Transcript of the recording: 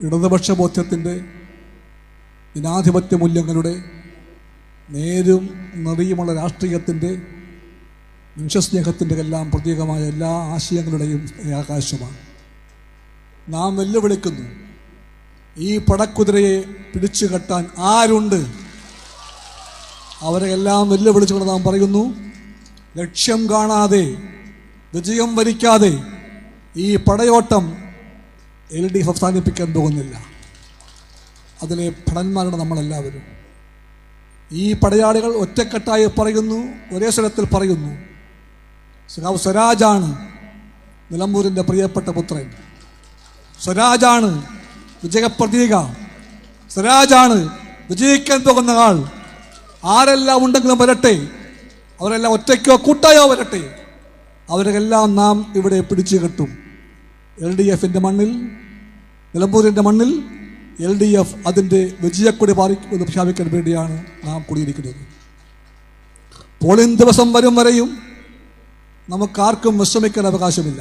ഇടതുപക്ഷ ബോധ്യത്തിൻ്റെ ജനാധിപത്യ മൂല്യങ്ങളുടെ നേരും നെറിയുമുള്ള രാഷ്ട്രീയത്തിൻ്റെ മനുഷ്യസ്നേഹത്തിൻ്റെ എല്ലാം പ്രതീകമായ എല്ലാ ആശയങ്ങളുടെയും ആകാശമാണ്. നാം വെല്ലുവിളിക്കുന്നു, ഈ പടക്കുതിരയെ പിടിച്ചു കെട്ടാൻ ആരുണ്ട്? അവരെ എല്ലാം വെല്ലുവിളിച്ചുകൊണ്ട് നാം പറയുന്നു, ലക്ഷ്യം കാണാതെ വിജയം വരിക്കാതെ ഈ പടയോട്ടം LDF അവസാനിപ്പിക്കാൻ പോകുന്നില്ല. അതിലെ ഭടന്മാരാണ് നമ്മളെല്ലാവരും. ഈ പടയാളികൾ ഒറ്റക്കെട്ടായി പറയുന്നു, ഒരേ സ്വരത്തിൽ പറയുന്നു, സ്വരാജാണ് നിലമ്പൂരിൻ്റെ പ്രിയപ്പെട്ട പുത്രൻ, സ്വരാജാണ് വിജയപ്രതീക, സ്വരാജാണ് വിജയിക്കാൻ പോകുന്ന ആൾ. ആരെല്ലാം ഉണ്ടെങ്കിലും വരട്ടെ, അവരെല്ലാം ഒറ്റയ്ക്കോ കൂട്ടായോ വരട്ടെ, അവരെല്ലാം നാം ഇവിടെ പിടിച്ചു കെട്ടും. LDFിൻ്റെ മണ്ണിൽ, നിലമ്പൂരിൻ്റെ മണ്ണിൽ LDF അതിൻ്റെ വിജയക്കൊടി പാലിക്കുമെന്ന് പ്രഖ്യാപിക്കാൻ വേണ്ടിയാണ് നാം കൂടിയിരിക്കുന്നത്. പോളിംഗ് ദിവസം വരും വരെയും നമുക്കാർക്കും വിശ്രമിക്കാൻ അവകാശമില്ല.